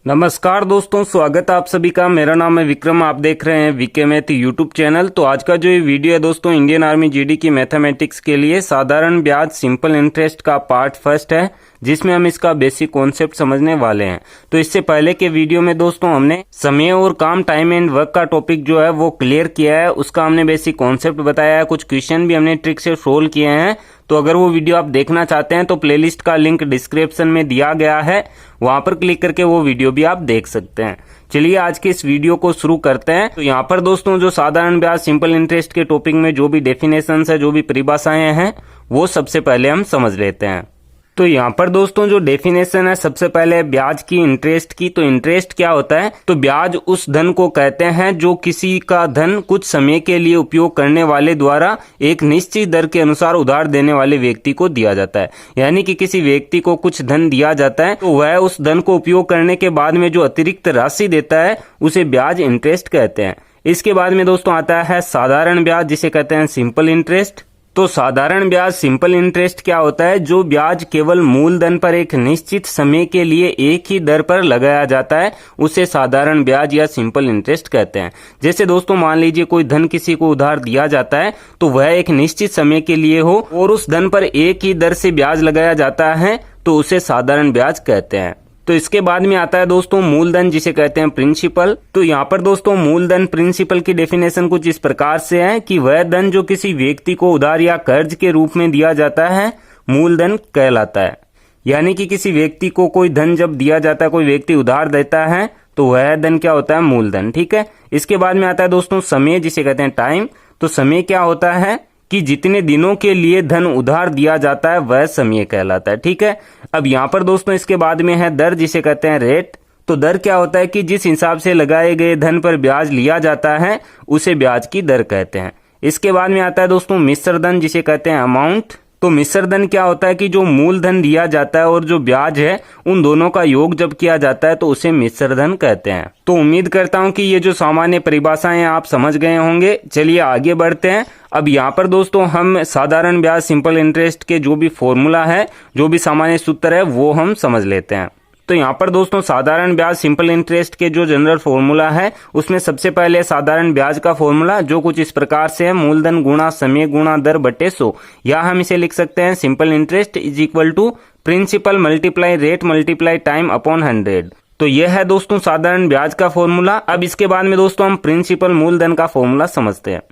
नमस्कार दोस्तों, स्वागत है आप सभी का। मेरा नाम है विक्रम, आप देख रहे हैं वीके मैथ यूट्यूब चैनल। तो आज का जो ये वीडियो है दोस्तों, इंडियन आर्मी जीडी की मैथमेटिक्स के लिए साधारण ब्याज सिंपल इंटरेस्ट का पार्ट फर्स्ट है, जिसमें हम इसका बेसिक कॉन्सेप्ट समझने वाले हैं। तो इससे पहले के वीडियो में दोस्तों हमने समय और काम, टाइम एंड वर्क का टॉपिक जो है वो क्लियर किया है, उसका हमने बेसिक कॉन्सेप्ट बताया है, कुछ क्वेश्चन भी हमने ट्रिक से सोल्व किए हैं। तो अगर वो वीडियो आप देखना चाहते हैं तो प्लेलिस्ट का लिंक डिस्क्रिप्शन में दिया गया है, वहां पर क्लिक करके वो वीडियो भी आप देख सकते हैं। चलिए आज के इस वीडियो को शुरू करते हैं। तो यहाँ पर दोस्तों जो साधारण ब्याज सिंपल इंटरेस्ट के टॉपिक में जो भी डेफिनेशंस है, जो भी परिभाषाएं हैं, वो सबसे पहले हम समझ लेते हैं। तो यहाँ पर दोस्तों जो डेफिनेशन है, सबसे पहले ब्याज की, इंटरेस्ट की। तो इंटरेस्ट क्या होता है? तो ब्याज उस धन को कहते हैं जो किसी का धन कुछ समय के लिए उपयोग करने वाले द्वारा एक निश्चित दर के अनुसार उधार देने वाले व्यक्ति को दिया जाता है। यानी कि किसी व्यक्ति को कुछ धन दिया जाता है, तो वह उस धन को उपयोग करने के बाद में जो अतिरिक्त राशि देता है उसे ब्याज इंटरेस्ट कहते हैं। इसके बाद में दोस्तों आता है साधारण ब्याज, जिसे कहते हैं सिंपल इंटरेस्ट। तो साधारण ब्याज सिंपल इंटरेस्ट क्या होता है? जो ब्याज केवल मूलधन पर एक निश्चित समय के लिए एक ही दर पर लगाया जाता है, उसे साधारण ब्याज या सिंपल इंटरेस्ट कहते हैं। जैसे दोस्तों मान लीजिए कोई धन किसी को उधार दिया जाता है, तो वह एक निश्चित समय के लिए हो और उस धन पर एक ही दर से ब्याज लगाया जाता है, तो उसे साधारण ब्याज कहते हैं। तो इसके बाद में आता है दोस्तों मूलधन, जिसे कहते हैं प्रिंसिपल। तो यहाँ पर दोस्तों मूलधन, प्रिंसिपल की डेफिनेशन कुछ इस प्रकार से है कि वह धन जो किसी व्यक्ति को उधार या कर्ज के रूप में दिया जाता है, मूलधन कहलाता है। यानी कि किसी व्यक्ति को कोई धन जब दिया जाता है, कोई व्यक्ति उधार देता है, तो वह धन क्या होता है? मूलधन। ठीक है। इसके बाद में आता है दोस्तों समय, जिसे कहते हैं टाइम। तो समय क्या होता है कि जितने दिनों के लिए धन उधार दिया जाता है वह समय कहलाता है। ठीक है। अब यहाँ पर दोस्तों इसके बाद में है दर, जिसे कहते हैं रेट। तो दर क्या होता है कि जिस हिसाब से लगाए गए धन पर ब्याज लिया जाता है, उसे ब्याज की दर कहते हैं। इसके बाद में आता है दोस्तों मिश्र धन, जिसे कहते हैं अमाउंट। तो मिश्र धन क्या होता है कि जो मूलधन दिया जाता है और जो ब्याज है, उन दोनों का योग जब किया जाता है तो उसे मिश्र धन कहते हैं। तो उम्मीद करता हूं कि ये जो सामान्य परिभाषाएं आप समझ गए होंगे। चलिए आगे बढ़ते हैं। अब यहाँ पर दोस्तों हम साधारण ब्याज सिंपल इंटरेस्ट के जो भी फॉर्मूला है, जो भी सामान्य सूत्र है, वो हम समझ लेते हैं। तो यहाँ पर दोस्तों साधारण ब्याज सिंपल इंटरेस्ट के जो जनरल फॉर्मूला है, उसमें सबसे पहले साधारण ब्याज का फॉर्मूला जो कुछ इस प्रकार से है, मूलधन गुणा समय गुणा दर बटे 100। या हम इसे लिख सकते हैं simple interest is equal to principal multiply rate multiply time upon 100। तो यह है दोस्तों साधारण ब्याज का फॉर्मूला। अब इसके बाद में दोस्तों हम प्रिंसिपल मूलधन का फॉर्मूला समझते हैं।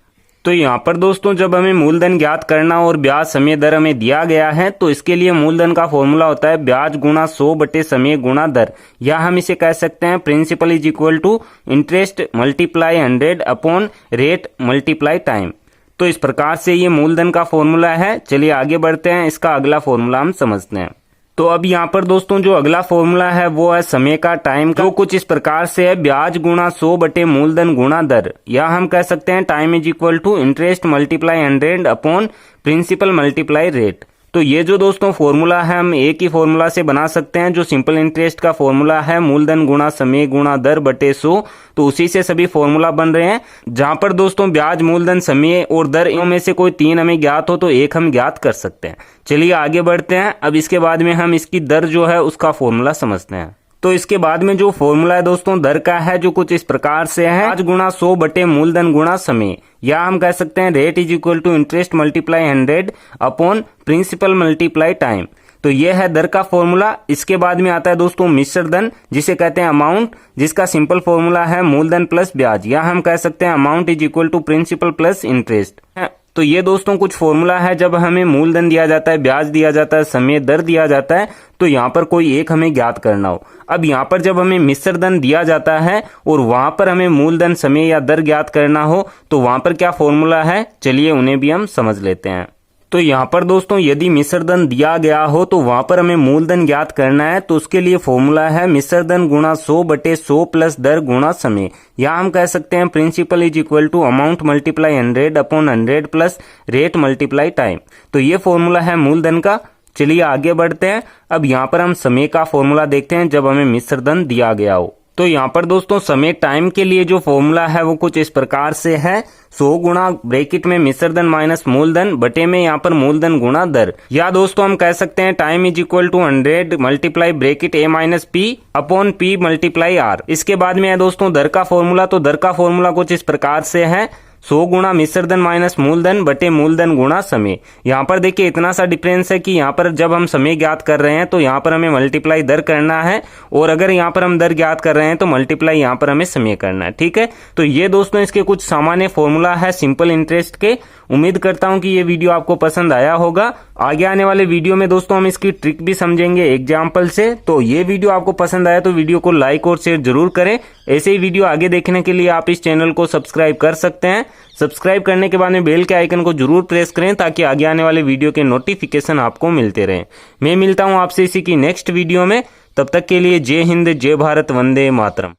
तो यहाँ पर दोस्तों जब हमें मूलधन ज्ञात करना और ब्याज समय दर हमें दिया गया है, तो इसके लिए मूलधन का फॉर्मूला होता है ब्याज गुणा 100 बटे समय गुणा दर। या हम इसे कह सकते हैं principal is equal to interest multiply 100 upon rate multiply time. तो इस प्रकार से ये मूलधन का फॉर्मूला है। चलिए आगे बढ़ते हैं, इसका अगला फॉर्मूला हम समझते हैं। तो अब यहाँ पर दोस्तों जो अगला फॉर्मूला है वो है समय का, टाइम का, जो कुछ इस प्रकार से है ब्याज गुणा 100 बटे मूलधन गुणा दर। या हम कह सकते हैं time is equal to interest multiply 100 upon principal multiply rate. तो ये जो दोस्तों फॉर्मूला है, हम एक ही फॉर्मूला से बना सकते हैं। जो सिंपल इंटरेस्ट का फॉर्मूला है मूलधन गुणा समय गुणा दर बटे 100, तो उसी से सभी फॉर्मूला बन रहे हैं। जहां पर दोस्तों ब्याज, मूलधन, समय और दर, इनमें से कोई तीन हमें ज्ञात हो तो एक हम ज्ञात कर सकते हैं। चलिए आगे बढ़ते हैं। अब इसके बाद में हम इसकी दर जो है उसका फॉर्मूला समझते हैं। तो इसके बाद में जो फॉर्मूला है दोस्तों दर का है, जो कुछ इस प्रकार से है, ब्याज गुणा 100 बटे मूलधन गुणा समय। या हम कह सकते हैं rate is equal to interest multiply 100 upon principal multiply time. तो ये है दर का फॉर्मूला। इसके बाद में आता है दोस्तों मिश्र धन, जिसे कहते हैं अमाउंट, जिसका सिंपल फॉर्मूला है मूलधन प्लस ब्याज। या हम कह सकते हैं amount is equal to principal plus interest. तो ये दोस्तों कुछ फॉर्मूला है जब हमें मूलधन दिया जाता है, ब्याज दिया जाता है, समय दर दिया जाता है, तो यहाँ पर कोई एक हमें ज्ञात करना हो। अब यहाँ पर जब हमें मिश्र धन दिया जाता है और वहां पर हमें मूलधन, समय या दर ज्ञात करना हो, तो वहां पर क्या फॉर्मूला है, चलिए उन्हें भी हम समझ लेते हैं। तो यहाँ पर दोस्तों यदि मिश्र धन दिया गया हो तो वहां पर हमें मूलधन ज्ञात करना है, तो उसके लिए फॉर्मूला है मिश्र धन गुणा 100 बटे 100 प्लस दर गुणा समय। या हम कह सकते हैं principal is equal to amount multiply 100 upon 100 plus rate multiply time. तो ये फॉर्मूला है मूलधन का। चलिए आगे बढ़ते हैं। अब यहाँ पर हम समय का फॉर्मूला देखते हैं जब हमें मिश्र धन दिया गया हो। तो यहाँ पर दोस्तों समय टाइम के लिए जो फॉर्मूला है वो कुछ इस प्रकार से है, 100 गुणा ब्रैकेट में मिश्रधन माइनस मूलधन बटे में यहाँ पर मूलधन गुणा दर, या दोस्तों हम कह सकते हैं time is equal to 100 multiply bracket a minus P upon p multiply r। इसके बाद में है दोस्तों दर का फॉर्मूला, तो दर का फॉर्मूला कुछ इस प्रकार से है, 100 गुणा मिश्रधन माइनस मूलधन बटे मूलधन गुणा समय। यहाँ पर देखिए इतना सा डिफरेंस है कि यहाँ पर जब हम समय ज्ञात कर रहे हैं तो यहाँ पर हमें मल्टीप्लाई दर करना है, और अगर यहाँ पर हम दर ज्ञात कर रहे हैं तो मल्टीप्लाई यहाँ पर हमें समय करना है। ठीक है, तो ये दोस्तों इसके कुछ सामान्य फॉर्मूला है सिंपल इंटरेस्ट के। उम्मीद करता हूं कि ये वीडियो आपको पसंद आया होगा। आगे आने वाले वीडियो में दोस्तों हम इसकी ट्रिक भी समझेंगे एग्जाम्पल से। तो ये वीडियो आपको पसंद आया तो वीडियो को लाइक और शेयर जरूर करें। ऐसे ही वीडियो आगे देखने के लिए आप इस चैनल को सब्सक्राइब कर सकते हैं। सब्सक्राइब करने के बाद में बेल के आइकन को जरूर प्रेस करें ताकि आगे आने वाले वीडियो के नोटिफिकेशन आपको मिलते रहें। मैं मिलता हूं आपसे इसी की नेक्स्ट वीडियो में, तब तक के लिए जय हिंद, जय भारत, वंदे मातरम।